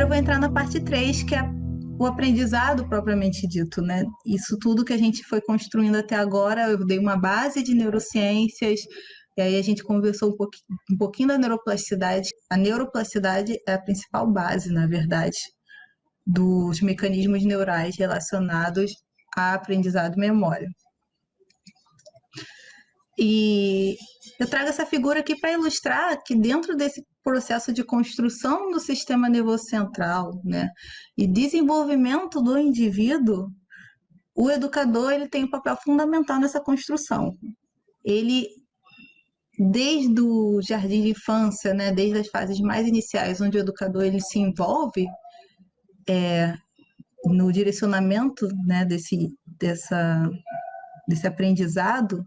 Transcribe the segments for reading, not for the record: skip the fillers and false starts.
vou entrar na parte 3, que é o aprendizado propriamente dito, né? Isso tudo que a gente foi construindo até agora, eu dei uma base de neurociências, e aí a gente conversou um pouquinho da neuroplasticidade. A neuroplasticidade é a principal base, na verdade, dos mecanismos neurais relacionados a aprendizado e memória. E eu trago essa figura aqui para ilustrar que dentro desse processo de construção do sistema nervoso central, né, e desenvolvimento do indivíduo, o educador ele tem um papel fundamental nessa construção. Ele, desde o jardim de infância, né, desde as fases mais iniciais, onde o educador ele se envolve no direcionamento, né, desse aprendizado,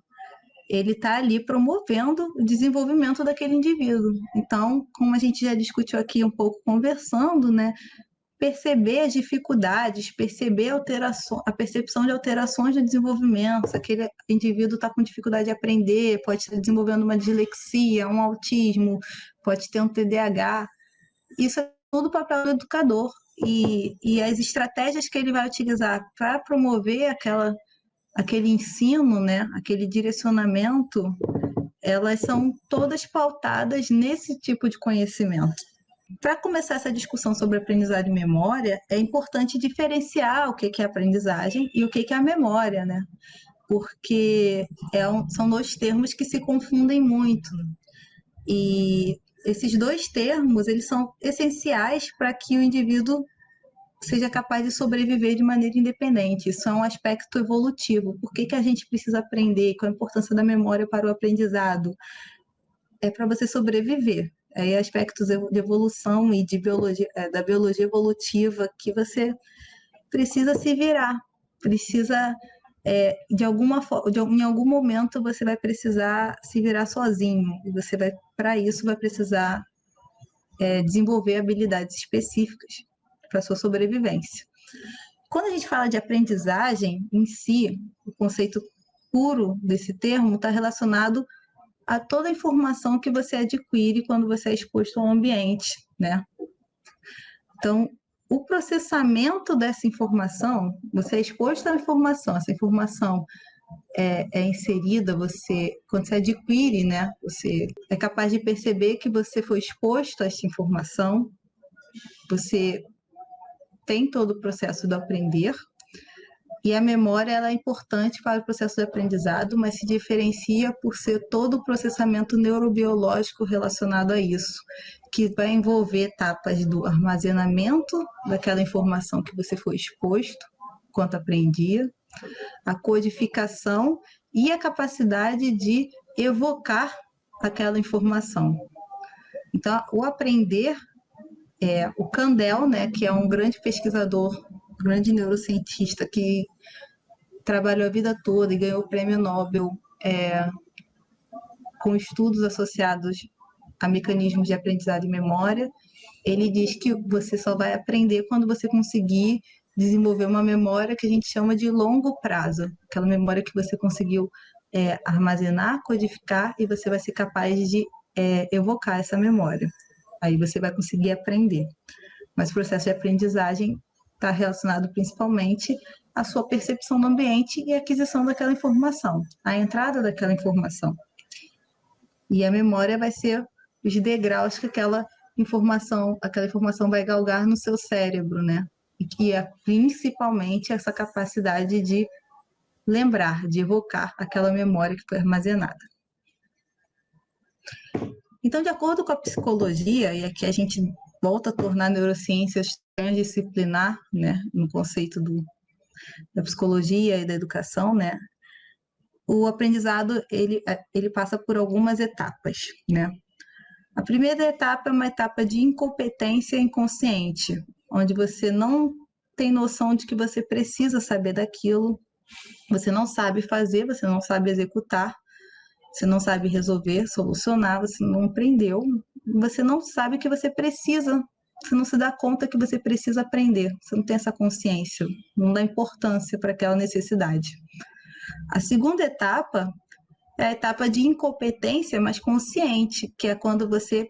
ele está ali promovendo o desenvolvimento daquele indivíduo. Então, como a gente já discutiu aqui um pouco conversando, né, perceber as dificuldades, perceber a percepção de alterações no desenvolvimento, se aquele indivíduo está com dificuldade de aprender, pode estar desenvolvendo uma dislexia, um autismo, pode ter um TDAH. Isso é tudo papel do educador. E as estratégias que ele vai utilizar para promover aquele ensino, né, aquele direcionamento, elas são todas pautadas nesse tipo de conhecimento. Para começar essa discussão sobre aprendizagem e memória, é importante diferenciar o que é aprendizagem e o que é a memória, né? Porque são dois termos que se confundem muito. E esses dois termos, eles são essenciais para que o indivíduo seja capaz de sobreviver de maneira independente. Isso é um aspecto evolutivo. Por que a gente precisa aprender? Qual a importância da memória para o aprendizado? É para você sobreviver. Aí aspectos de evolução e de biologia, da biologia evolutiva, que você precisa se virar, precisa, em algum momento você vai precisar se virar sozinho, e você vai, para isso, vai precisar desenvolver habilidades específicas para sua sobrevivência. Quando a gente fala de aprendizagem em si, o conceito puro desse termo está relacionado a toda a informação que você adquire quando você é exposto ao ambiente, né? Então, o processamento dessa informação, você é exposto à informação, essa informação é inserida, quando você adquire, né? Você é capaz de perceber que você foi exposto a essa informação, você tem todo o processo do aprender, e a memória ela é importante para o processo de aprendizado, mas se diferencia por ser todo o processamento neurobiológico relacionado a isso, que vai envolver etapas do armazenamento daquela informação que você foi exposto, enquanto aprendia, a codificação e a capacidade de evocar aquela informação. Então, o aprender, o Kandel, né, que é um grande pesquisador, grande neurocientista que trabalhou a vida toda e ganhou o prêmio Nobel com estudos associados a mecanismos de aprendizado e memória, ele diz que você só vai aprender quando você conseguir desenvolver uma memória que a gente chama de longo prazo, aquela memória que você conseguiu armazenar, codificar, e você vai ser capaz de evocar essa memória. Aí você vai conseguir aprender. Mas o processo de aprendizagem está relacionado principalmente à sua percepção do ambiente e à aquisição daquela informação, à entrada daquela informação. E a memória vai ser os degraus que aquela informação vai galgar no seu cérebro, né? E que é principalmente essa capacidade de lembrar, de evocar aquela memória que foi armazenada. Então, de acordo com a psicologia, e aqui a gente volta a tornar a neurociência transdisciplinar, né, no conceito da psicologia e da educação, né, o aprendizado ele passa por algumas etapas, né. A primeira etapa é uma etapa de incompetência inconsciente, onde você não tem noção de que você precisa saber daquilo, você não sabe fazer, você não sabe executar, você não sabe resolver, solucionar, você não aprendeu, você não sabe que você precisa, você não se dá conta que você precisa aprender, você não tem essa consciência, não dá importância para aquela necessidade. A segunda etapa é a etapa de incompetência, mas consciente, que é quando você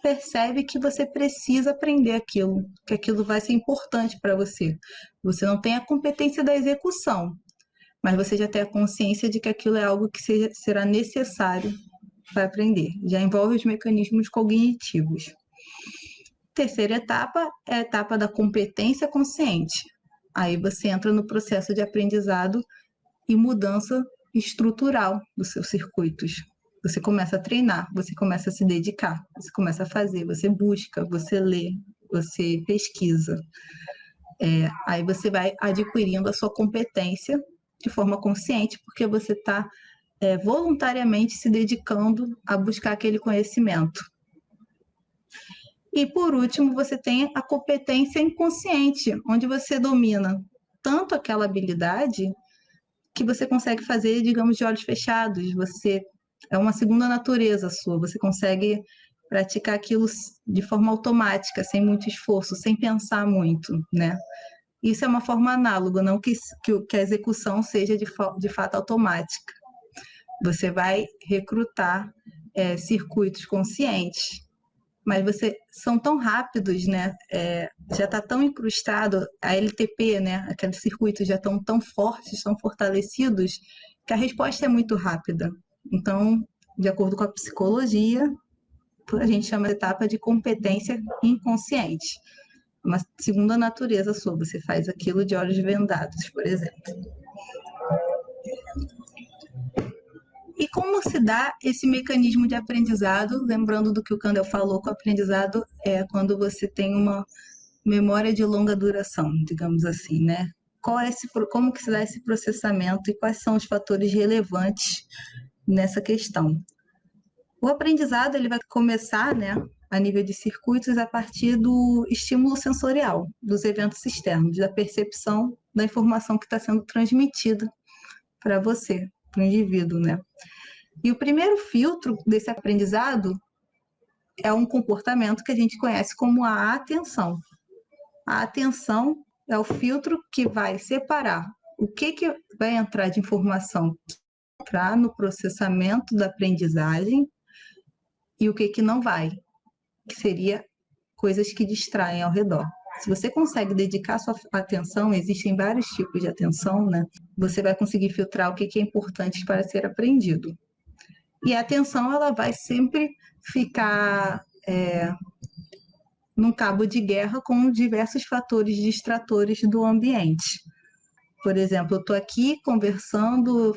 percebe que você precisa aprender aquilo, que aquilo vai ser importante para você. Você não tem a competência da execução, mas você já tem a consciência de que aquilo é algo que será necessário para aprender. Já envolve os mecanismos cognitivos. Terceira etapa é a etapa da competência consciente. Aí você entra no processo de aprendizado e mudança estrutural dos seus circuitos. Você começa a treinar, você começa a se dedicar, você começa a fazer, você busca, você lê, você pesquisa. Aí você vai adquirindo a sua competência de forma consciente, porque você está voluntariamente se dedicando a buscar aquele conhecimento. E, por último, você tem a competência inconsciente, onde você domina tanto aquela habilidade que você consegue fazer, digamos, de olhos fechados. Você é uma segunda natureza sua, você consegue praticar aquilo de forma automática, sem muito esforço, sem pensar muito, né? Isso é uma forma análoga, não que a execução seja de fato automática. Você vai recrutar circuitos conscientes, mas são tão rápidos, né? Já está tão incrustado a LTP, né? Aqueles circuitos já estão tão fortes, tão fortalecidos, que a resposta é muito rápida. Então, de acordo com a psicologia, a gente chama de etapa de competência inconsciente. Uma segunda natureza sua, você faz aquilo de olhos vendados, por exemplo. E como se dá esse mecanismo de aprendizado? Lembrando do que o Kandel falou, que o aprendizado é quando você tem uma memória de longa duração, digamos assim, né? Como que se dá esse processamento e quais são os fatores relevantes nessa questão? O aprendizado ele vai começar, né, a nível de circuitos a partir do estímulo sensorial, dos eventos externos, da percepção da informação que está sendo transmitida para você, para o indivíduo, né? E o primeiro filtro desse aprendizado é um comportamento que a gente conhece como a atenção. A atenção é o filtro que vai separar o que vai entrar de informação para no processamento da aprendizagem e o que não vai, que seria coisas que distraem ao redor. Se você consegue dedicar sua atenção, existem vários tipos de atenção, né? Você vai conseguir filtrar o que é importante para ser aprendido. E a atenção, ela vai sempre ficar num cabo de guerra com diversos fatores distratores do ambiente. Por exemplo, eu estou aqui conversando,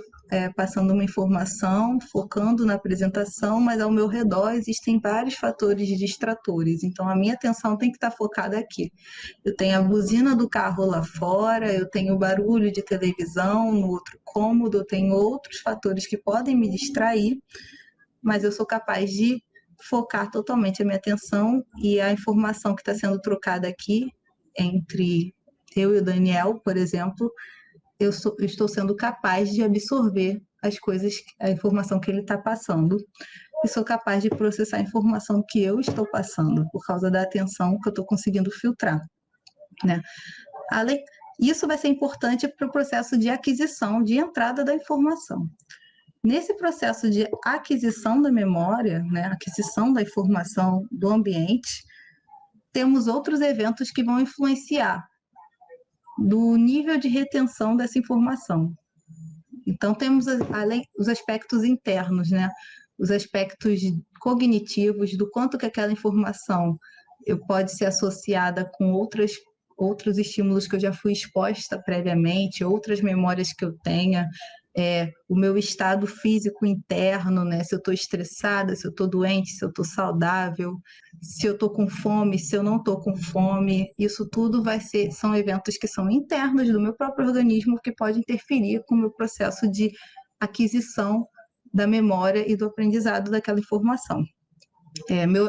passando uma informação, focando na apresentação, mas ao meu redor existem vários fatores distratores, então a minha atenção tem que estar focada aqui. Eu tenho a buzina do carro lá fora, eu tenho o barulho de televisão no outro cômodo, eu tenho outros fatores que podem me distrair, mas eu sou capaz de focar totalmente a minha atenção e a informação que está sendo trocada aqui entre eu e o Daniel, por exemplo, eu estou sendo capaz de absorver as coisas, a informação que ele está passando, e sou capaz de processar a informação que eu estou passando, por causa da atenção que eu estou conseguindo filtrar, né? Isso vai ser importante para o processo de aquisição, de entrada da informação. Nesse processo de aquisição da memória, né, aquisição da informação do ambiente, temos outros eventos que vão influenciar do nível de retenção dessa informação. Então, temos além os aspectos internos, né, os aspectos cognitivos, do quanto que aquela informação pode ser associada com outros estímulos que eu já fui exposta previamente, outras memórias que eu tenha, o meu estado físico interno, né? Se eu estou estressada, se eu estou doente, se eu estou saudável, se eu estou com fome, se eu não estou com fome, isso tudo são eventos que são internos do meu próprio organismo que pode interferir com o meu processo de aquisição da memória e do aprendizado daquela informação.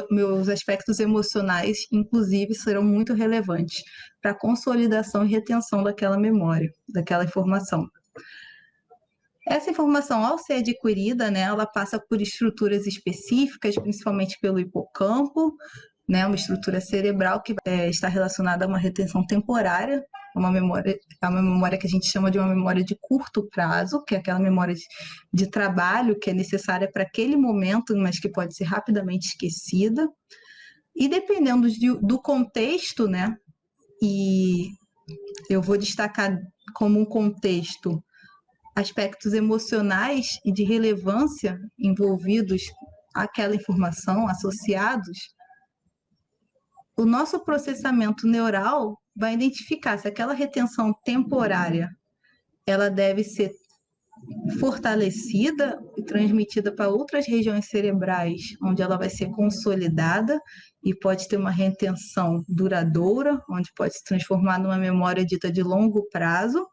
Meus aspectos emocionais, inclusive, serão muito relevantes para a consolidação e retenção daquela memória, daquela informação. Essa informação, ao ser adquirida, né, ela passa por estruturas específicas, principalmente pelo hipocampo, né, uma estrutura cerebral que está relacionada a uma retenção temporária, é uma memória que a gente chama de uma memória de curto prazo, que é aquela memória de trabalho que é necessária para aquele momento, mas que pode ser rapidamente esquecida. E dependendo do contexto, né, e eu vou destacar como um contexto aspectos emocionais e de relevância envolvidos àquela informação, associados, o nosso processamento neural vai identificar se aquela retenção temporária ela deve ser fortalecida e transmitida para outras regiões cerebrais, onde ela vai ser consolidada e pode ter uma retenção duradoura, onde pode se transformar numa memória dita de longo prazo,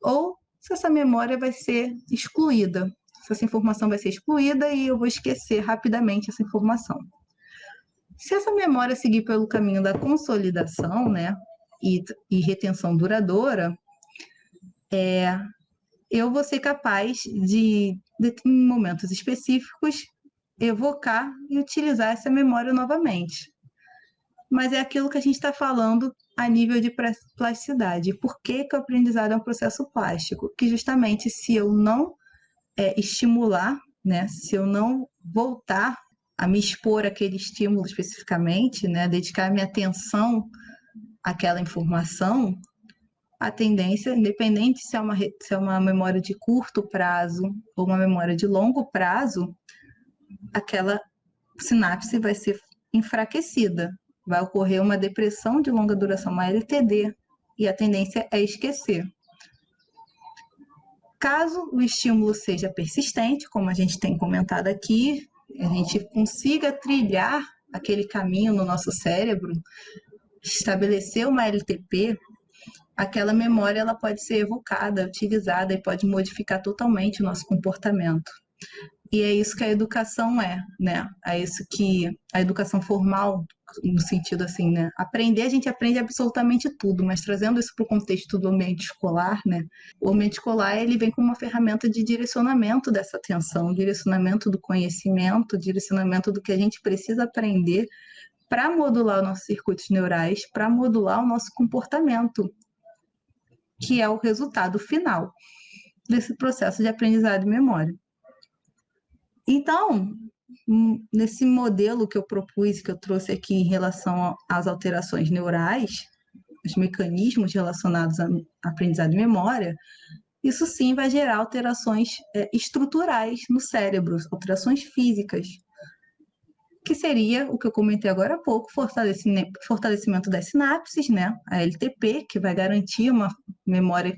ou se essa memória vai ser excluída, se essa informação vai ser excluída e eu vou esquecer rapidamente essa informação. Se essa memória seguir pelo caminho da consolidação, né, e retenção duradoura, eu vou ser capaz de, em momentos específicos, evocar e utilizar essa memória novamente. Mas é aquilo que a gente está falando a nível de plasticidade. Por que o aprendizado é um processo plástico? Que justamente se eu não estimular, né, se eu não voltar a me expor àquele estímulo especificamente, né, dedicar minha atenção àquela informação, a tendência, independente se é uma memória de curto prazo ou uma memória de longo prazo, aquela sinapse vai ser enfraquecida, vai ocorrer uma depressão de longa duração, uma LTD, e a tendência é esquecer. Caso o estímulo seja persistente, como a gente tem comentado aqui, a gente consiga trilhar aquele caminho no nosso cérebro, estabelecer uma LTP, aquela memória ela pode ser evocada, utilizada e pode modificar totalmente o nosso comportamento. E é isso que a educação é, né? É isso que a educação formal, no sentido assim, né? Aprender, a gente aprende absolutamente tudo, mas trazendo isso para o contexto do ambiente escolar, né? O ambiente escolar, ele vem como uma ferramenta de direcionamento dessa atenção, direcionamento do conhecimento, direcionamento do que a gente precisa aprender para modular os nossos circuitos neurais, para modular o nosso comportamento, que é o resultado final desse processo de aprendizado e memória. Então, nesse modelo que eu propus, que eu trouxe aqui em relação às alterações neurais, os mecanismos relacionados a aprendizado e memória, isso sim vai gerar alterações estruturais no cérebro, alterações físicas, que seria o que eu comentei agora há pouco, fortalecimento das sinapses, né? A LTP, que vai garantir uma memória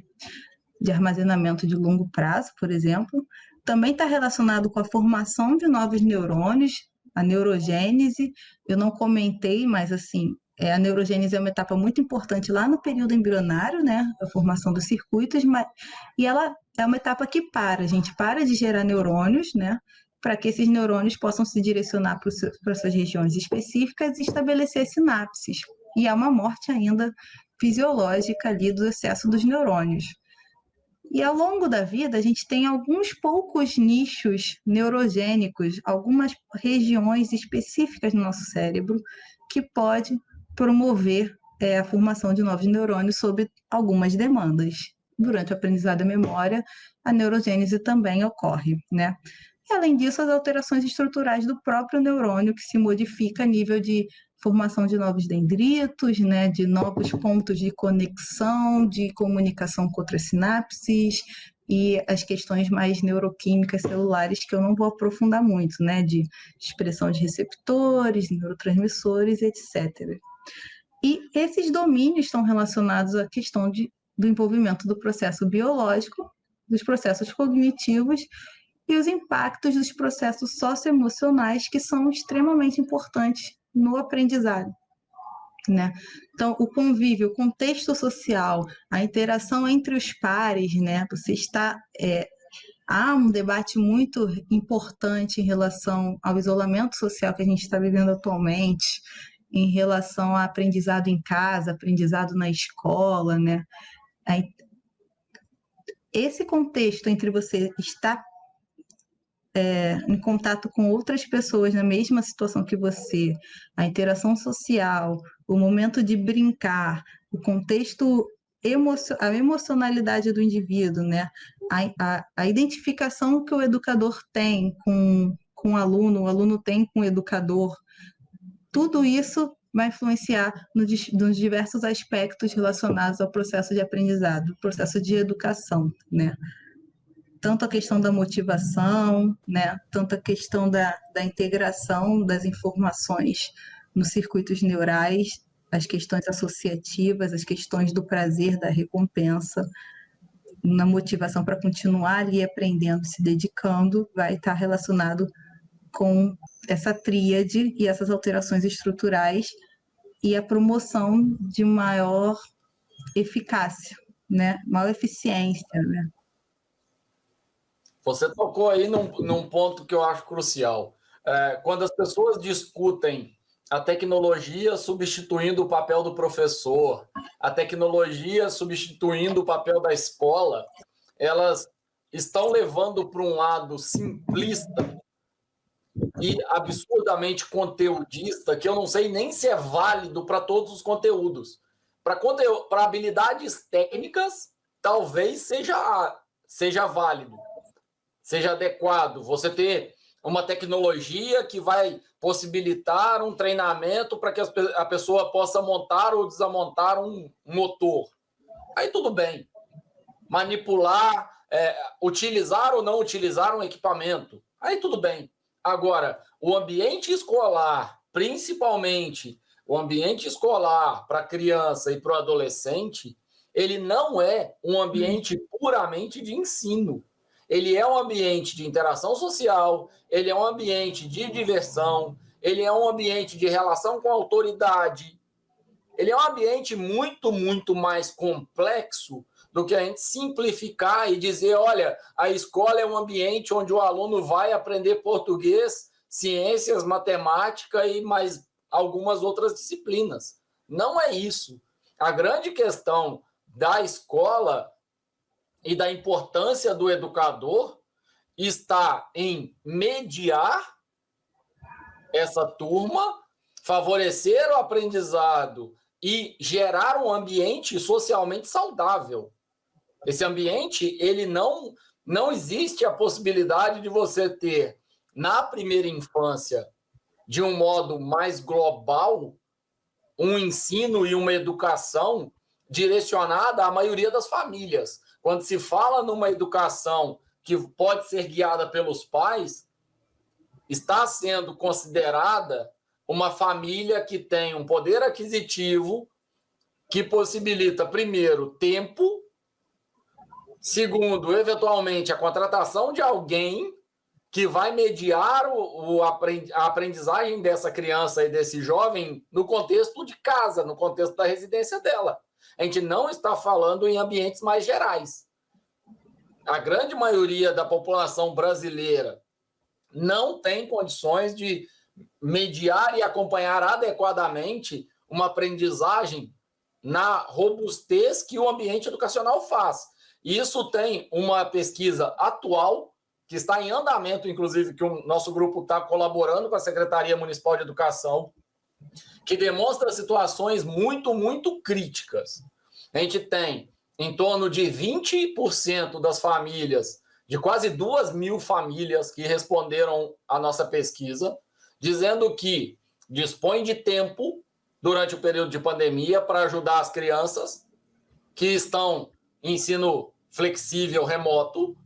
de armazenamento de longo prazo, por exemplo. Também está relacionado com a formação de novos neurônios, a neurogênese. Eu não comentei, mas assim, a neurogênese é uma etapa muito importante lá no período embrionário, né? A formação dos circuitos, e ela é uma etapa que a gente para de gerar neurônios, né? Para que esses neurônios possam se direcionar para suas regiões específicas e estabelecer sinapses. E é uma morte ainda fisiológica ali do excesso dos neurônios. E ao longo da vida, a gente tem alguns poucos nichos neurogênicos, algumas regiões específicas no nosso cérebro que pode promover a formação de novos neurônios sob algumas demandas. Durante o aprendizado da memória, a neurogênese também ocorre, né? E, além disso, as alterações estruturais do próprio neurônio, que se modifica a nível de formação de novos dendritos, né, de novos pontos de conexão, de comunicação com outras sinapses e as questões mais neuroquímicas celulares que eu não vou aprofundar muito, né, de expressão de receptores, neurotransmissores, etc. E esses domínios estão relacionados à questão do envolvimento do processo biológico, dos processos cognitivos e os impactos dos processos socioemocionais que são extremamente importantes no aprendizado, né? Então, o convívio, o contexto social, a interação entre os pares, né? Há um debate muito importante em relação ao isolamento social que a gente está vivendo atualmente, em relação ao aprendizado em casa, aprendizado na escola, né? Esse contexto entre você estar em contato com outras pessoas na mesma situação que você, a interação social, o momento de brincar, o contexto, a emocionalidade do indivíduo, né? A identificação que o educador tem com o aluno tem com o educador, tudo isso vai influenciar nos diversos aspectos relacionados ao processo de aprendizado, processo de educação, né? Tanto a questão da motivação, né? Tanto a questão da integração das informações nos circuitos neurais, as questões associativas, as questões do prazer, da recompensa, na motivação para continuar ali aprendendo, se dedicando, vai estar relacionado com essa tríade e essas alterações estruturais e a promoção de maior eficácia, né? Maior eficiência, né? Você tocou aí num ponto que eu acho crucial. Quando as pessoas discutem a tecnologia substituindo o papel do professor, a tecnologia substituindo o papel da escola, elas estão levando para um lado simplista e absurdamente conteudista, que eu não sei nem se é válido para todos os conteúdos. Para habilidades técnicas, talvez seja válido, seja adequado você ter uma tecnologia que vai possibilitar um treinamento para que a pessoa possa montar ou desmontar um motor. Aí tudo bem. Manipular, utilizar ou não utilizar um equipamento. Aí tudo bem. Agora, o ambiente escolar, principalmente o ambiente escolar para a criança e para o adolescente, ele não é um ambiente puramente de ensino. Ele é um ambiente de interação social, ele é um ambiente de diversão, ele é um ambiente de relação com a autoridade. Ele é um ambiente muito, muito mais complexo do que a gente simplificar e dizer, olha, a escola é um ambiente onde o aluno vai aprender português, ciências, matemática e mais algumas outras disciplinas. Não é isso. A grande questão da escola e da importância do educador está em mediar essa turma, favorecer o aprendizado e gerar um ambiente socialmente saudável. Esse ambiente, ele não existe a possibilidade de você ter, na primeira infância, de um modo mais global, um ensino e uma educação direcionada à maioria das famílias. Quando se fala numa educação que pode ser guiada pelos pais, está sendo considerada uma família que tem um poder aquisitivo que possibilita, primeiro, tempo, segundo, eventualmente, a contratação de alguém que vai mediar a aprendizagem dessa criança e desse jovem no contexto de casa, no contexto da residência dela. A gente não está falando em ambientes mais gerais. A grande maioria da população brasileira não tem condições de mediar e acompanhar adequadamente uma aprendizagem na robustez que o ambiente educacional faz. Isso tem uma pesquisa atual, que está em andamento, inclusive, que o nosso grupo está colaborando com a Secretaria Municipal de Educação, que demonstra situações muito, muito críticas. A gente tem em torno de 20% das famílias, de quase 2.000 famílias que responderam à nossa pesquisa, dizendo que dispõe de tempo durante o período de pandemia para ajudar as crianças que estão em ensino flexível remoto.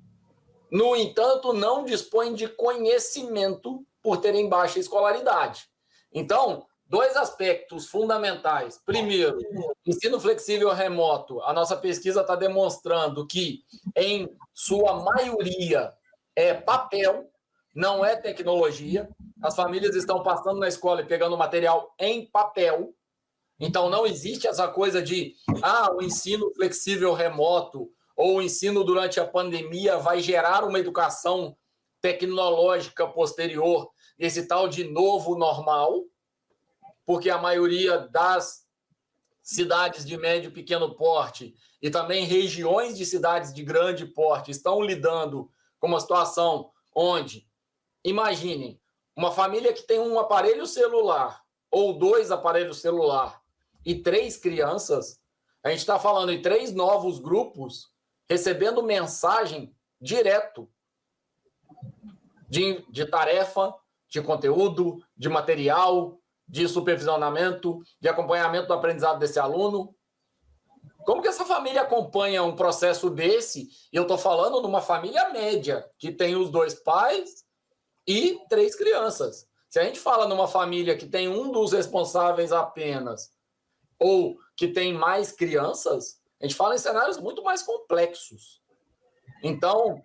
No entanto, não dispõe de conhecimento por terem baixa escolaridade. Então, dois aspectos fundamentais. Primeiro, ensino flexível remoto. A nossa pesquisa está demonstrando que, em sua maioria, é papel, não é tecnologia. As famílias estão passando na escola e pegando material em papel. Então, não existe essa coisa de o ensino flexível remoto ou o ensino durante a pandemia vai gerar uma educação tecnológica posterior, esse tal de novo normal, porque a maioria das cidades de médio e pequeno porte e também regiões de cidades de grande porte estão lidando com uma situação onde, imaginem, uma família que tem um aparelho celular ou 2 aparelhos celular e 3 crianças, a gente está falando em 3 novos grupos recebendo mensagem direto de tarefa, de conteúdo, de material, de supervisionamento, de acompanhamento do aprendizado desse aluno? Como que essa família acompanha um processo desse? E eu estou falando de uma família média, que tem os 2 pais e 3 crianças. Se a gente fala numa família que tem um dos responsáveis apenas, ou que tem mais crianças, a gente fala em cenários muito mais complexos. Então,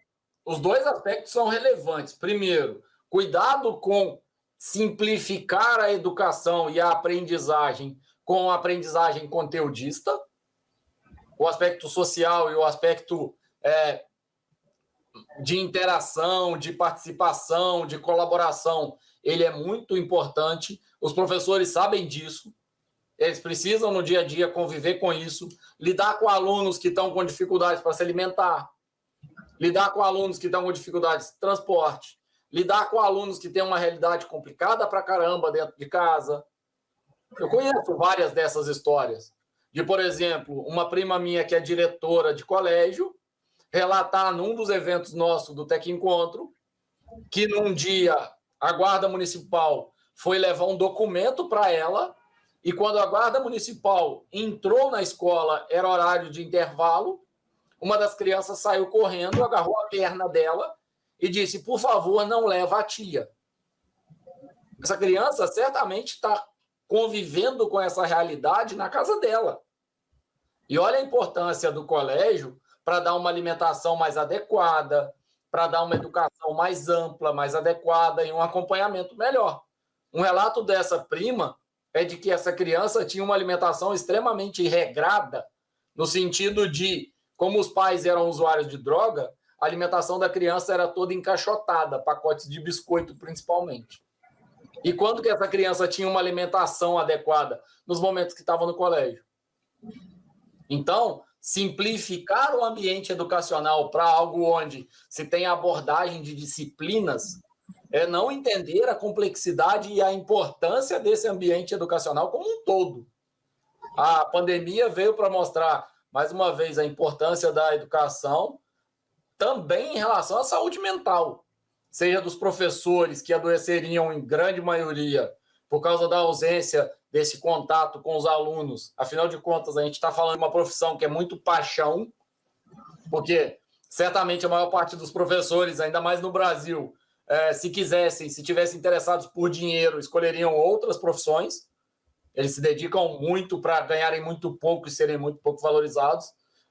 os 2 aspectos são relevantes. Primeiro, cuidado com simplificar a educação e a aprendizagem com a aprendizagem conteudista, o aspecto social e o aspecto de interação, de participação, de colaboração, ele é muito importante. Os professores sabem disso, eles precisam no dia a dia conviver com isso, lidar com alunos que estão com dificuldades para se alimentar, lidar com alunos que estão com dificuldades de transporte, lidar com alunos que têm uma realidade complicada para caramba dentro de casa. Eu conheço várias dessas histórias. De, por exemplo, uma prima minha que é diretora de colégio, relatar num dos eventos nossos do Tec Encontro, que num dia a Guarda Municipal foi levar um documento para ela, e quando a Guarda Municipal entrou na escola, era horário de intervalo, uma das crianças saiu correndo, agarrou a perna dela e disse, por favor, não leva a tia. Essa criança certamente está convivendo com essa realidade na casa dela. E olha a importância do colégio para dar uma alimentação mais adequada, para dar uma educação mais ampla, mais adequada e um acompanhamento melhor. Um relato dessa prima é de que essa criança tinha uma alimentação extremamente regrada, no sentido de, como os pais eram usuários de droga, a alimentação da criança era toda encaixotada, pacotes de biscoito principalmente. E quando que essa criança tinha uma alimentação adequada? Nos momentos que estava no colégio. Então, simplificar o ambiente educacional para algo onde se tem abordagem de disciplinas é não entender a complexidade e a importância desse ambiente educacional como um todo. A pandemia veio para mostrar, mais uma vez, a importância da educação também em relação à saúde mental, seja dos professores que adoeceriam em grande maioria por causa da ausência desse contato com os alunos. Afinal de contas, a gente está falando de uma profissão que é muito paixão, porque certamente a maior parte dos professores, ainda mais no Brasil, se quisessem, se tivessem interessados por dinheiro, escolheriam outras profissões. Eles se dedicam muito para ganharem muito pouco e serem muito pouco valorizados,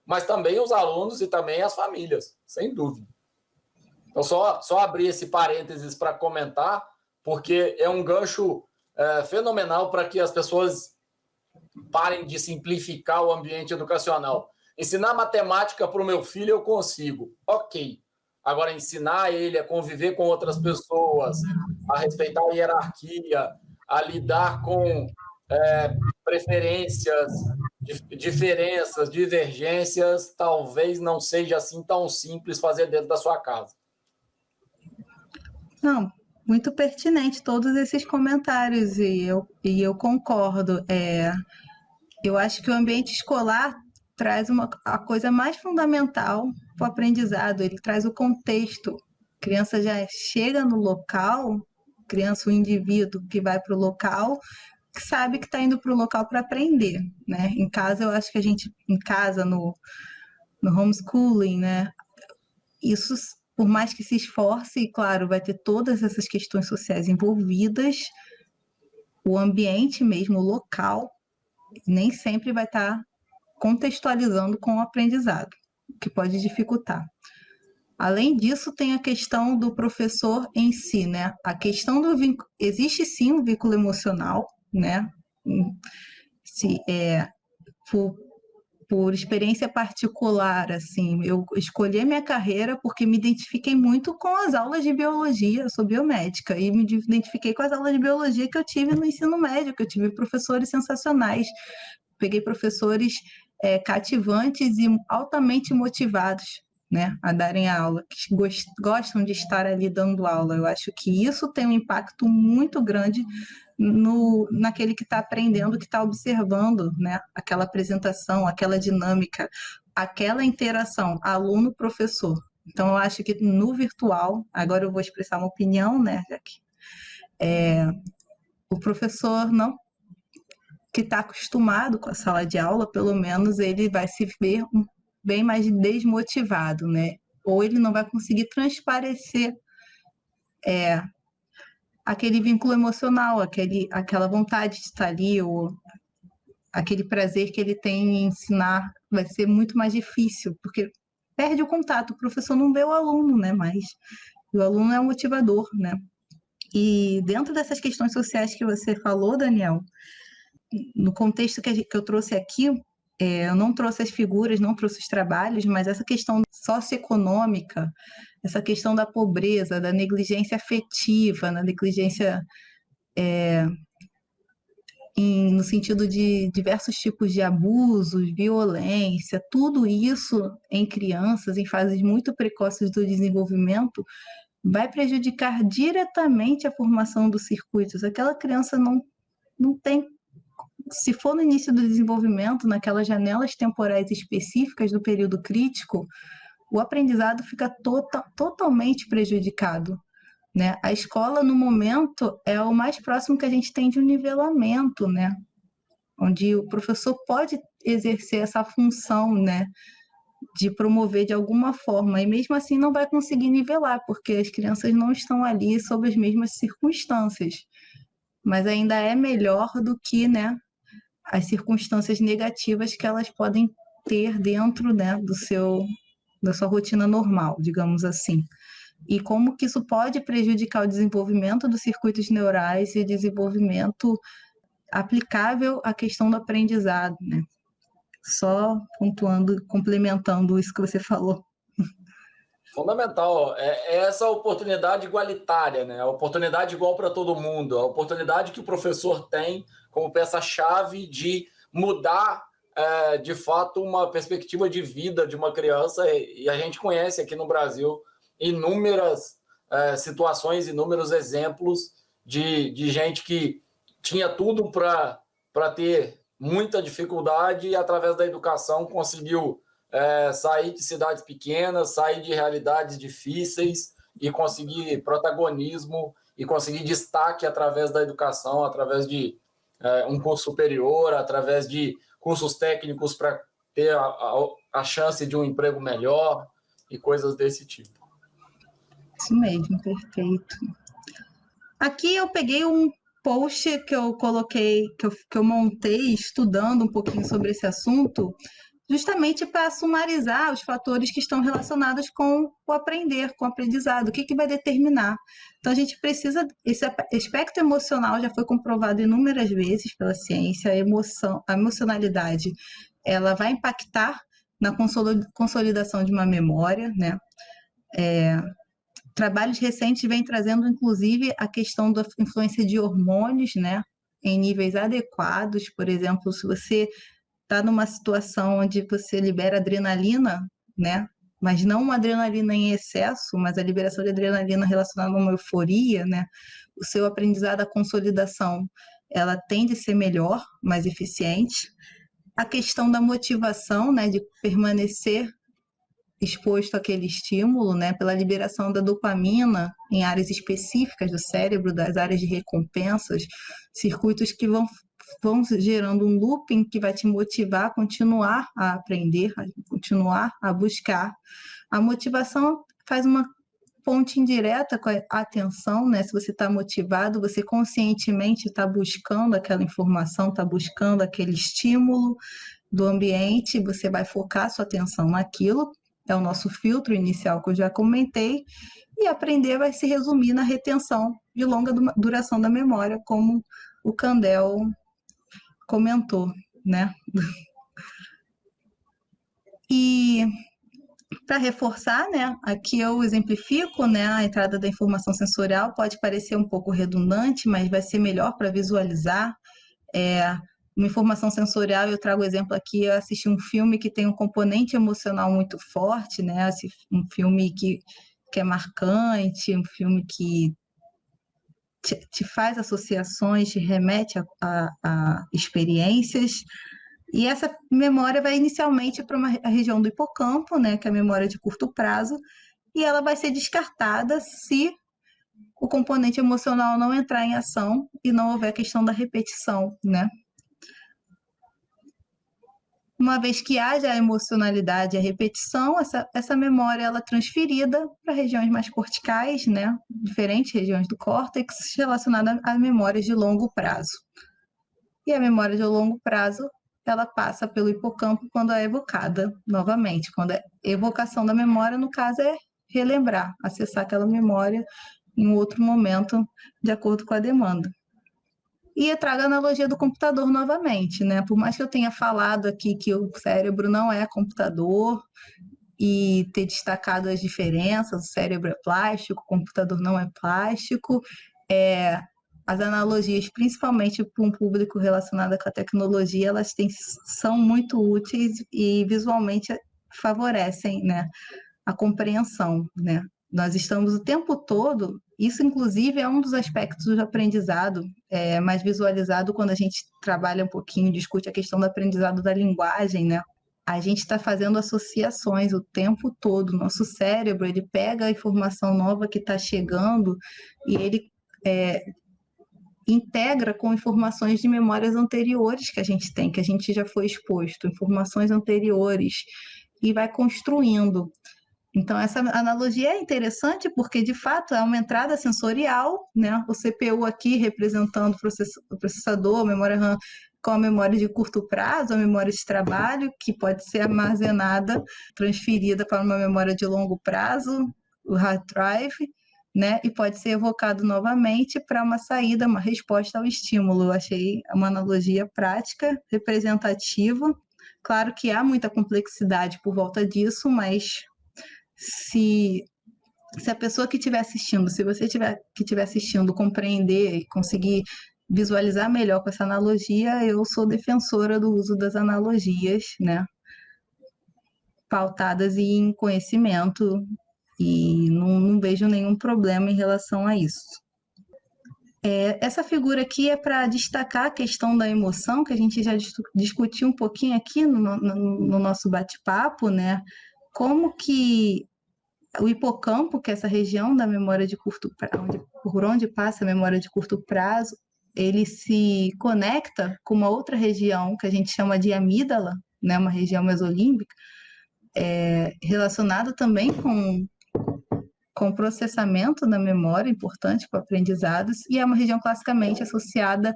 mas também os alunos e também as famílias, sem dúvida. Então, só abrir esse parênteses para comentar, porque é um gancho fenomenal para que as pessoas parem de simplificar o ambiente educacional. Ensinar matemática para o meu filho eu consigo, ok. Agora, ensinar ele a conviver com outras pessoas, a respeitar a hierarquia, a lidar com preferências, diferenças, divergências, talvez não seja assim tão simples fazer dentro da sua casa. Não, muito pertinente todos esses comentários e eu concordo. Eu acho que o ambiente escolar traz a coisa mais fundamental para o aprendizado, ele traz o contexto. A criança já chega no local, o indivíduo que vai para o local, que sabe que está indo para o local para aprender, né? Em casa, eu acho que no homeschooling, né? Isso, por mais que se esforce, e claro, vai ter todas essas questões sociais envolvidas, o ambiente mesmo, o local, nem sempre vai estar contextualizando com o aprendizado, o que pode dificultar. Além disso, tem a questão do professor em si, né? A questão do vínculo, existe sim um vínculo emocional, né? Por experiência particular, assim, eu escolhi a minha carreira porque me identifiquei muito com as aulas de biologia, eu sou biomédica, e me identifiquei com as aulas de biologia que eu tive no ensino médio, que eu tive professores sensacionais, peguei professores cativantes e altamente motivados, né, a darem a aula, que gostam de estar ali dando aula. Eu acho que isso tem um impacto muito grande naquele que está aprendendo, que está observando, né, aquela apresentação, aquela dinâmica, aquela interação aluno-professor. Então, eu acho que no virtual, agora eu vou expressar uma opinião, né, Jaque? o professor não que está acostumado com a sala de aula, pelo menos ele vai se ver bem mais desmotivado, né? Ou ele não vai conseguir transparecer aquele vínculo emocional, aquela vontade de estar ali, ou aquele prazer que ele tem em ensinar, vai ser muito mais difícil, porque perde o contato, o professor não vê o aluno, né? Mas o aluno é o motivador, né? E dentro dessas questões sociais que você falou, Daniel, no contexto que eu trouxe aqui, eu não trouxe as figuras, não trouxe os trabalhos, mas essa questão socioeconômica, essa questão da pobreza, da negligência afetiva, na negligência no sentido de diversos tipos de abusos, violência, tudo isso em crianças em fases muito precoces do desenvolvimento vai prejudicar diretamente a formação dos circuitos. Aquela criança não tem, se for no início do desenvolvimento, naquelas janelas temporais específicas do período crítico, o aprendizado fica totalmente prejudicado. Né? A escola, no momento, é o mais próximo que a gente tem de um nivelamento, né? Onde o professor pode exercer essa função, né? De promover de alguma forma, e mesmo assim não vai conseguir nivelar, porque as crianças não estão ali sob as mesmas circunstâncias. Mas ainda é melhor do que, né, as circunstâncias negativas que elas podem ter dentro, né, da sua rotina normal, digamos assim. E como que isso pode prejudicar o desenvolvimento dos circuitos neurais e desenvolvimento aplicável à questão do aprendizado, né? Só pontuando, complementando isso que você falou. Fundamental. É essa oportunidade igualitária, né? A oportunidade igual para todo mundo, a oportunidade que o professor tem como peça-chave de mudar, de fato, uma perspectiva de vida de uma criança. E a gente conhece aqui no Brasil inúmeras situações, inúmeros exemplos de gente que tinha tudo para ter muita dificuldade e, através da educação, conseguiu sair de cidades pequenas, sair de realidades difíceis e conseguir protagonismo e conseguir destaque através da educação, através de um curso superior, através de cursos técnicos para ter a chance de um emprego melhor e coisas desse tipo. Isso mesmo, perfeito. Aqui eu peguei um post que eu coloquei, que eu montei estudando um pouquinho sobre esse assunto, justamente para sumarizar os fatores que estão relacionados com o aprender, com o aprendizado, o que vai determinar. Então, a gente precisa, esse aspecto emocional já foi comprovado inúmeras vezes pela ciência, a emocionalidade, ela vai impactar na consolidação de uma memória, né? Trabalhos recentes vêm trazendo, inclusive, a questão da influência de hormônios, né? Em níveis adequados, por exemplo, se você está numa situação onde você libera adrenalina, né? Mas não uma adrenalina em excesso, mas a liberação de adrenalina relacionada a uma euforia, né? O seu aprendizado, a consolidação, ela tende a ser melhor, mais eficiente. A questão da motivação, né? De permanecer exposto àquele estímulo, né? Pela liberação da dopamina em áreas específicas do cérebro, das áreas de recompensas, circuitos que vão gerando um looping que vai te motivar a continuar a aprender, a continuar a buscar. A motivação faz uma ponte indireta com a atenção, né? Se você está motivado, você conscientemente está buscando aquela informação, está buscando aquele estímulo do ambiente, você vai focar sua atenção naquilo, é o nosso filtro inicial que eu já comentei, e aprender vai se resumir na retenção de longa duração da memória, como o Kandel comentou, né? E para reforçar, né, aqui eu exemplifico, né, a entrada da informação sensorial pode parecer um pouco redundante, mas vai ser melhor para visualizar. Uma informação sensorial, eu trago o exemplo aqui, eu assisti um filme que tem um componente emocional muito forte, né, um filme que é marcante, um filme que te faz associações, te remete a experiências. E essa memória vai inicialmente para a região do hipocampo, né, que é a memória de curto prazo, e ela vai ser descartada se o componente emocional não entrar em ação e não houver a questão da repetição, né? Uma vez que haja a emocionalidade e a repetição, essa memória ela é transferida para regiões mais corticais, né? Diferentes regiões do córtex relacionadas a memórias de longo prazo. E a memória de longo prazo, ela passa pelo hipocampo quando é evocada novamente. Quando é evocação da memória, no caso, é relembrar, acessar aquela memória em outro momento, de acordo com a demanda. E eu trago a analogia do computador novamente, né? Por mais que eu tenha falado aqui que o cérebro não é computador e ter destacado as diferenças, o cérebro é plástico, o computador não é plástico, as analogias, principalmente para um público relacionado com a tecnologia, elas são muito úteis e visualmente favorecem, né, a compreensão, né? Nós estamos o tempo todo, isso inclusive é um dos aspectos do aprendizado mais visualizado quando a gente trabalha um pouquinho, discute a questão do aprendizado da linguagem, né? A gente está fazendo associações o tempo todo. Nosso cérebro, ele pega a informação nova que está chegando e ele integra com informações de memórias anteriores que a gente tem, que a gente já foi exposto, informações anteriores, e vai construindo. Então, essa analogia é interessante porque, de fato, é uma entrada sensorial, né? O CPU aqui representando o processador, a memória RAM com a memória de curto prazo, a memória de trabalho, que pode ser armazenada, transferida para uma memória de longo prazo, o hard drive, né? E pode ser evocado novamente para uma saída, uma resposta ao estímulo. Eu achei uma analogia prática, representativa. Claro que há muita complexidade por volta disso, mas se a pessoa que estiver assistindo, se você que estiver assistindo compreender e conseguir visualizar melhor com essa analogia, eu sou defensora do uso das analogias, né? Pautadas em conhecimento e não vejo nenhum problema em relação a isso. Essa figura aqui é para destacar a questão da emoção, que a gente já discutiu um pouquinho aqui no nosso bate-papo, né? Como que o hipocampo, que é essa região da memória de curto prazo, por onde passa a memória de curto prazo, ele se conecta com uma outra região que a gente chama de amígdala, né, uma região mesolímbica, relacionada também com o processamento da memória, importante para aprendizados, e é uma região classicamente associada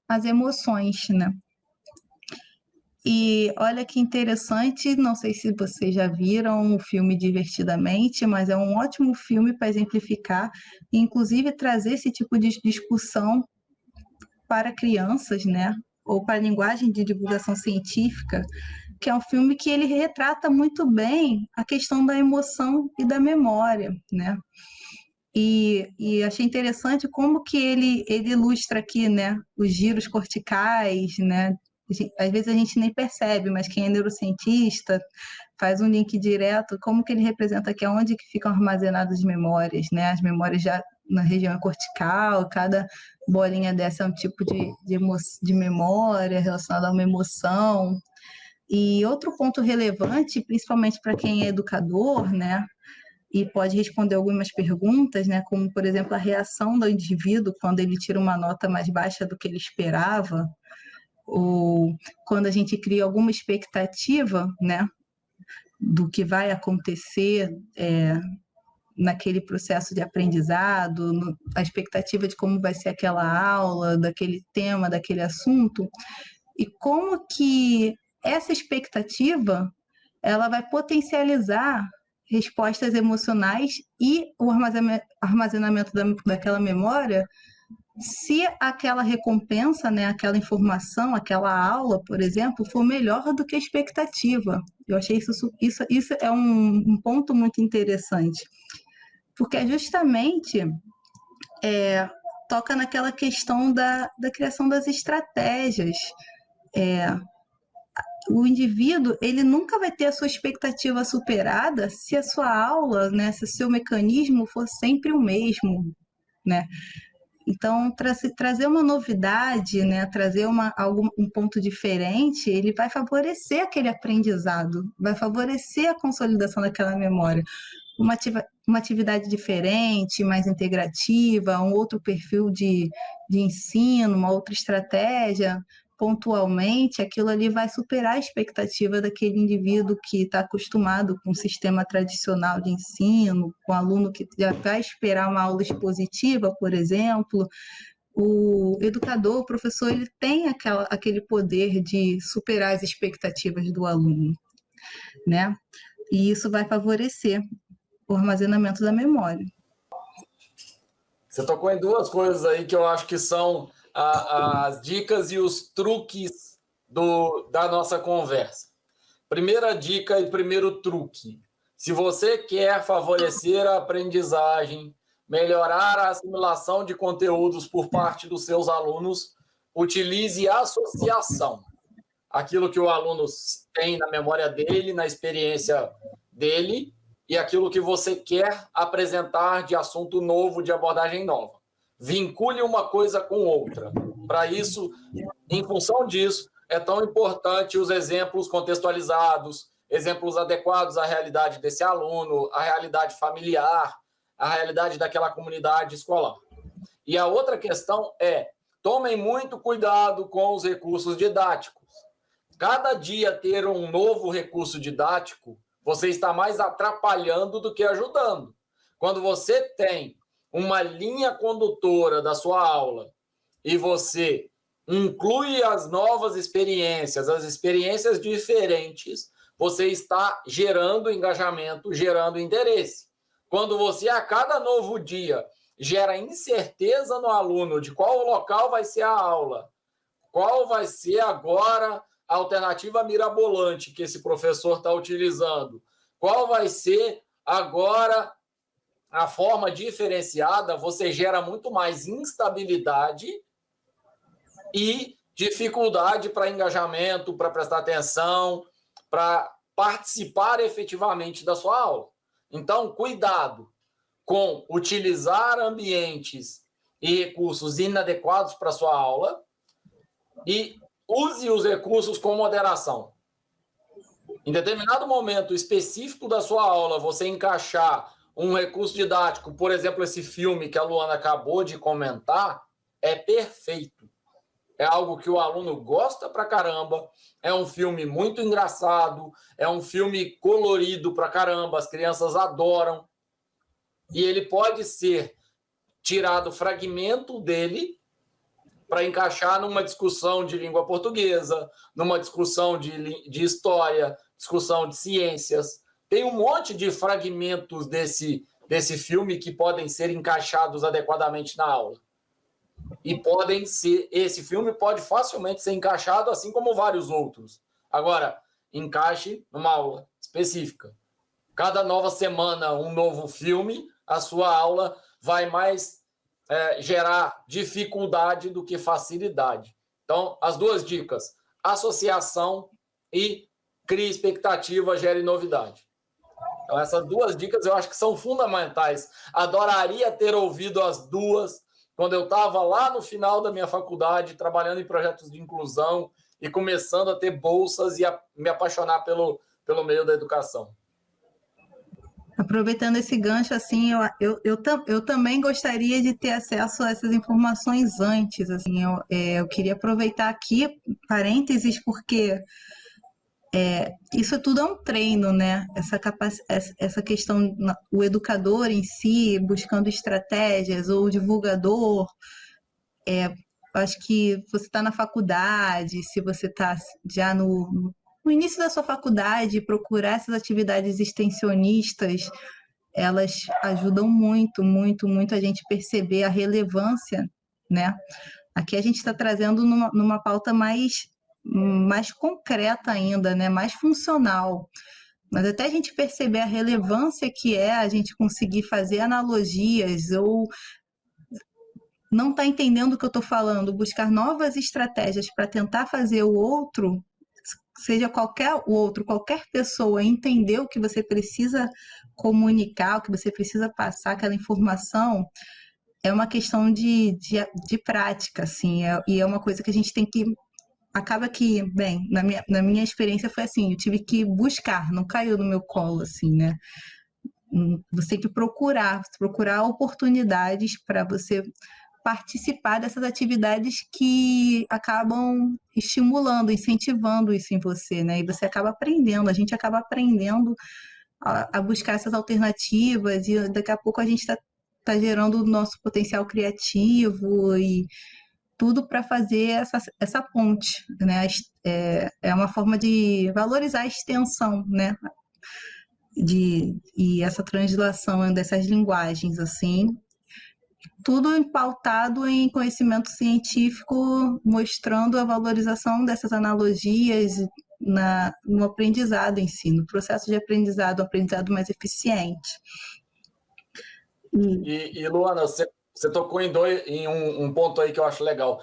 às emoções, né? E olha que interessante, não sei se vocês já viram o filme Divertidamente, mas é um ótimo filme para exemplificar e inclusive trazer esse tipo de discussão para crianças, né? Ou para a linguagem de divulgação científica, que é um filme que ele retrata muito bem a questão da emoção e da memória, né? E achei interessante como que ele ilustra aqui, né, os giros corticais, né? Às vezes a gente nem percebe, mas quem é neurocientista faz um link direto, como que ele representa aqui, onde que ficam armazenadas as memórias, né? As memórias já na região cortical, cada bolinha dessa é um tipo de memória relacionada a uma emoção. E outro ponto relevante, principalmente para quem é educador, né? E pode responder algumas perguntas, né? Como, por exemplo, a reação do indivíduo quando ele tira uma nota mais baixa do que ele esperava, ou quando a gente cria alguma expectativa, né, do que vai acontecer naquele processo de aprendizado, a expectativa de como vai ser aquela aula, daquele tema, daquele assunto, e como que essa expectativa ela vai potencializar respostas emocionais e o armazenamento daquela memória se aquela recompensa, né, aquela informação, aquela aula, por exemplo, for melhor do que a expectativa. Eu achei isso é um ponto muito interessante, porque é justamente toca naquela questão da criação das estratégias. O indivíduo ele nunca vai ter a sua expectativa superada se a sua aula, né, se o seu mecanismo for sempre o mesmo, né? Então, trazer uma novidade, né, trazer um ponto diferente, ele vai favorecer aquele aprendizado, vai favorecer a consolidação daquela memória. uma atividade diferente, mais integrativa, um outro perfil de ensino, uma outra estratégia, pontualmente, aquilo ali vai superar a expectativa daquele indivíduo que está acostumado com o sistema tradicional de ensino, com o aluno que já vai esperar uma aula expositiva, por exemplo. O educador, o professor, ele tem aquele poder de superar as expectativas do aluno, né? E isso vai favorecer o armazenamento da memória. Você tocou em duas coisas aí que eu acho que são as dicas e os truques da nossa conversa. Primeira dica e primeiro truque. Se você quer favorecer a aprendizagem, melhorar a assimilação de conteúdos por parte dos seus alunos, utilize a associação. Aquilo que o aluno tem na memória dele, na experiência dele, e aquilo que você quer apresentar de assunto novo, de abordagem nova. Vincule uma coisa com outra. Para isso, em função disso, é tão importante os exemplos contextualizados, exemplos adequados à realidade desse aluno, à realidade familiar, à realidade daquela comunidade escolar. E a outra questão é, tomem muito cuidado com os recursos didáticos. Cada dia ter um novo recurso didático, você está mais atrapalhando do que ajudando. Quando você tem uma linha condutora da sua aula e você inclui as novas experiências, as experiências diferentes, você está gerando engajamento, gerando interesse. Quando você, a cada novo dia, gera incerteza no aluno de qual local vai ser a aula, qual vai ser agora a alternativa mirabolante que esse professor está utilizando, qual vai ser agora a forma diferenciada, você gera muito mais instabilidade e dificuldade para engajamento, para prestar atenção, para participar efetivamente da sua aula. Então, cuidado com utilizar ambientes e recursos inadequados para a sua aula e use os recursos com moderação. Em determinado momento específico da sua aula, você encaixar um recurso didático, por exemplo, esse filme que a Luana acabou de comentar, é perfeito. É algo que o aluno gosta pra caramba, é um filme muito engraçado, é um filme colorido pra caramba, as crianças adoram. E ele pode ser tirado fragmento dele para encaixar numa discussão de língua portuguesa, numa discussão de história, discussão de ciências. Tem um monte de fragmentos desse filme que podem ser encaixados adequadamente na aula. E esse filme pode facilmente ser encaixado, assim como vários outros. Agora, encaixe numa aula específica. Cada nova semana, um novo filme, a sua aula vai mais gerar dificuldade do que facilidade. Então, as duas dicas, associação e crie expectativa, gere novidade. Então, essas duas dicas eu acho que são fundamentais. Adoraria ter ouvido as duas quando eu estava lá no final da minha faculdade, trabalhando em projetos de inclusão e começando a ter bolsas e a me apaixonar pelo meio da educação. Aproveitando esse gancho, assim, eu também gostaria de ter acesso a essas informações antes, assim, eu queria aproveitar aqui, parênteses, porque isso tudo é um treino, né? Essa questão, o educador em si, buscando estratégias, ou o divulgador, acho que você está na faculdade, se você está já no início da sua faculdade, procurar essas atividades extensionistas, elas ajudam muito, muito, muito a gente perceber a relevância, né? Aqui a gente está trazendo numa pauta mais concreta ainda, né? Mais funcional. Mas até a gente perceber a relevância que é a gente conseguir fazer analogias ou não está entendendo o que eu estou falando, buscar novas estratégias para tentar fazer o outro, seja qualquer pessoa, entender o que você precisa comunicar, o que você precisa passar, aquela informação, é uma questão de prática, assim, e é uma coisa que a gente tem que... Acaba que, bem, na minha experiência foi assim, eu tive que buscar, não caiu no meu colo, assim, né? Você tem que procurar oportunidades para você participar dessas atividades que acabam estimulando, incentivando isso em você, né? E você acaba aprendendo, a gente acaba aprendendo a buscar essas alternativas e daqui a pouco a gente está gerando o nosso potencial criativo e tudo para fazer essa ponte, né? É uma forma de valorizar a extensão, né? E essa translação dessas linguagens, assim, tudo pautado em conhecimento científico, mostrando a valorização dessas analogias no aprendizado em si, no processo de aprendizado, um aprendizado mais eficiente. E Luana, você tocou em um ponto aí que eu acho legal.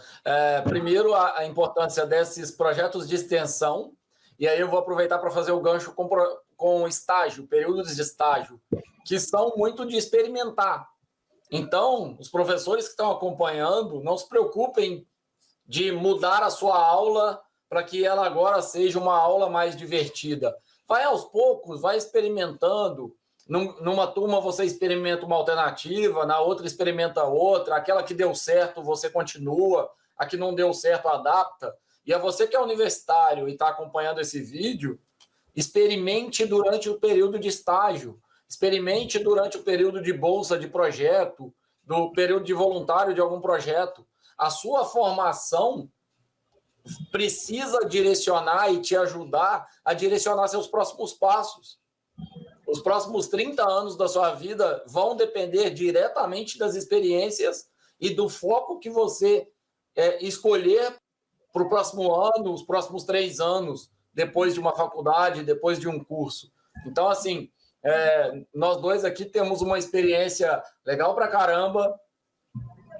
Primeiro, a importância desses projetos de extensão, e aí eu vou aproveitar para fazer o gancho com estágio, períodos de estágio, que são muito de experimentar. Então, os professores que estão acompanhando, não se preocupem de mudar a sua aula para que ela agora seja uma aula mais divertida. Vai aos poucos, vai experimentando. Numa turma você experimenta uma alternativa, na outra experimenta outra, aquela que deu certo você continua, a que não deu certo adapta. E a você que é universitário e está acompanhando esse vídeo, experimente durante o período de estágio, experimente durante o período de bolsa de projeto, do período de voluntário de algum projeto. A sua formação precisa direcionar e te ajudar a direcionar seus próximos passos. Os próximos 30 anos da sua vida vão depender diretamente das experiências e do foco que você escolher para o próximo ano, os próximos 3 anos, depois de uma faculdade, depois de um curso. Então, assim, nós dois aqui temos uma experiência legal pra caramba,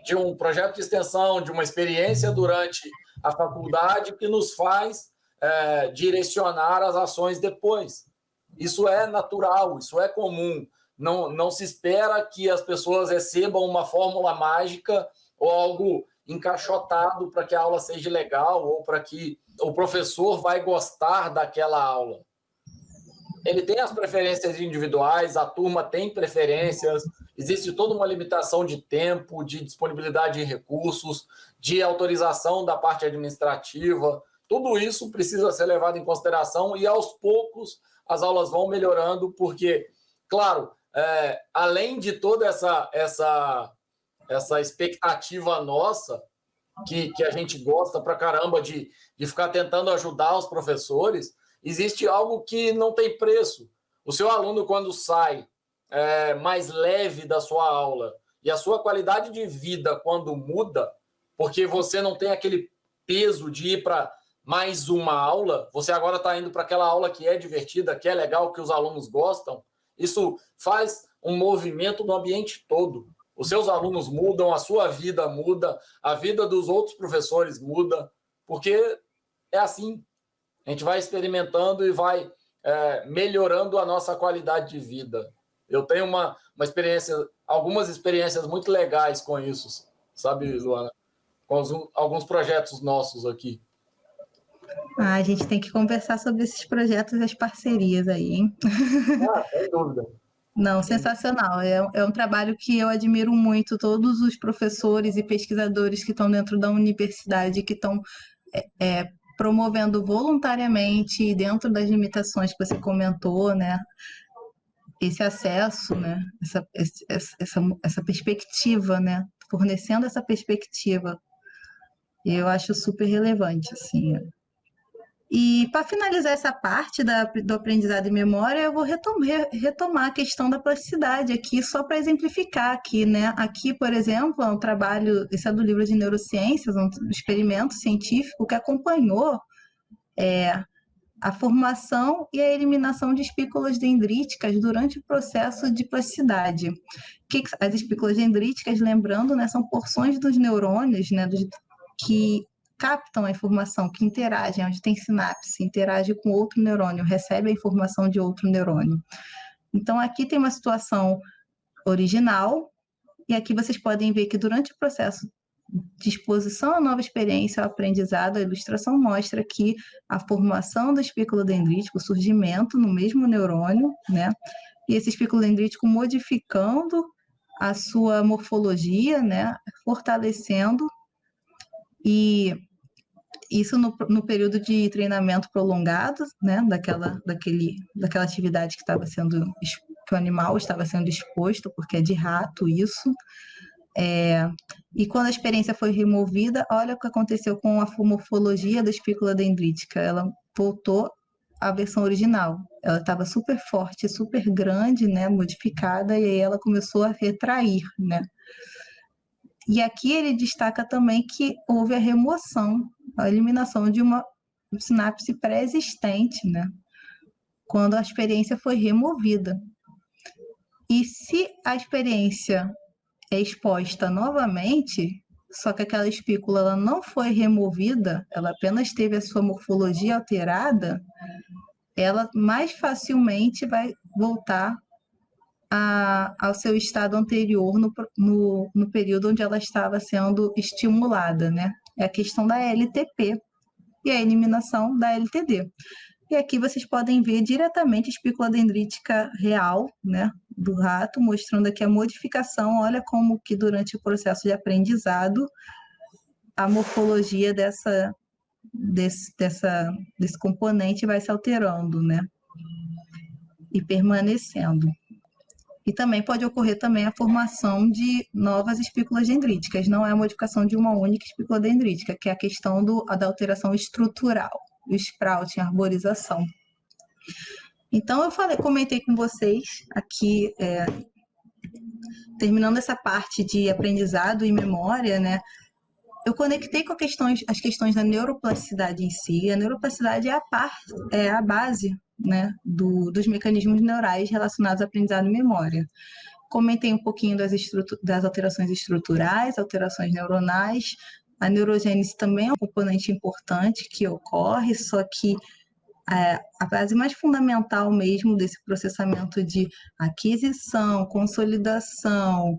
de um projeto de extensão, de uma experiência durante a faculdade que nos faz direcionar as ações depois. Isso é natural, isso é comum. Não se espera que as pessoas recebam uma fórmula mágica ou algo encaixotado para que a aula seja legal ou para que o professor vai gostar daquela aula. Ele tem as preferências individuais, a turma tem preferências, existe toda uma limitação de tempo, de disponibilidade de recursos, de autorização da parte administrativa. Tudo isso precisa ser levado em consideração e, aos poucos, as aulas vão melhorando, porque, claro, além de toda essa expectativa nossa, que a gente gosta pra caramba de ficar tentando ajudar os professores, existe algo que não tem preço. O seu aluno, quando sai mais leve da sua aula e a sua qualidade de vida, quando muda, porque você não tem aquele peso de ir para mais uma aula, você agora está indo para aquela aula que é divertida, que é legal, que os alunos gostam, isso faz um movimento no ambiente todo. Os seus alunos mudam, a sua vida muda, a vida dos outros professores muda, porque é assim. A gente vai experimentando e vai melhorando a nossa qualidade de vida. Eu tenho uma experiência, algumas experiências muito legais com isso, sabe, Luana? Com alguns projetos nossos aqui. A gente tem que conversar sobre esses projetos e as parcerias aí, hein? Sem dúvida. Não, sensacional. É um trabalho que eu admiro muito, todos os professores e pesquisadores que estão dentro da universidade, que estão promovendo voluntariamente, dentro das limitações que você comentou, né? Esse acesso, né? Essa perspectiva, né? Fornecendo essa perspectiva. E eu acho super relevante, assim. E para finalizar essa parte do aprendizado em memória, eu vou retomar a questão da plasticidade aqui, só para exemplificar aqui, né? Aqui, por exemplo, é um trabalho, esse é do livro de neurociências, um experimento científico que acompanhou a formação e a eliminação de espículas dendríticas durante o processo de plasticidade. As espículas dendríticas, lembrando, né, são porções dos neurônios, né, que captam a informação, que interagem, onde tem sinapse, interage com outro neurônio, recebe a informação de outro neurônio. Então, aqui tem uma situação original, e aqui vocês podem ver que durante o processo de exposição à nova experiência, ao aprendizado, a ilustração mostra que a formação do espículo dendrítico, o surgimento no mesmo neurônio, né, e esse espículo dendrítico modificando a sua morfologia, né, fortalecendo, e isso no período de treinamento prolongado, né, daquela atividade que o animal estava sendo exposto, porque é de rato isso. E quando a experiência foi removida, olha o que aconteceu com a morfologia da espícula dendrítica. Ela voltou à versão original. Ela estava super forte, super grande, né, modificada, e aí ela começou a retrair, né. E aqui ele destaca também que houve a remoção, a eliminação de uma sinapse pré-existente, né, quando a experiência foi removida. E se a experiência é exposta novamente, só que aquela espícula ela não foi removida, ela apenas teve a sua morfologia alterada, ela mais facilmente vai voltar ao seu estado anterior no período onde ela estava sendo estimulada, né? É a questão da LTP e a eliminação da LTD. E aqui vocês podem ver diretamente a espícula dendrítica real, né, do rato, mostrando aqui a modificação. Olha como que durante o processo de aprendizado a morfologia desse componente vai se alterando, né, e permanecendo. E também pode ocorrer também a formação de novas espículas dendríticas, não é a modificação de uma única espícula dendrítica, que é a questão da alteração estrutural, o sprouting, a arborização. Então, comentei com vocês aqui, terminando essa parte de aprendizado e memória, né? Eu conectei com as questões da neuroplasticidade em si. A neuroplasticidade é a base, né, dos mecanismos neurais relacionados a aprendizado e memória. Comentei um pouquinho das alterações estruturais, alterações neuronais. A neurogênese também é um componente importante que ocorre, só que a base mais fundamental mesmo desse processamento de aquisição, consolidação,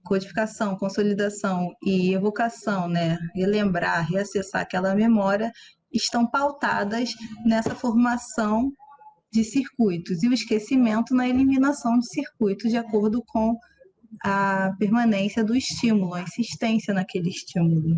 codificação, consolidação e evocação, né, relembrar, reacessar aquela memória, estão pautadas nessa formação de circuitos e o esquecimento na eliminação de circuitos de acordo com a permanência do estímulo, a insistência naquele estímulo.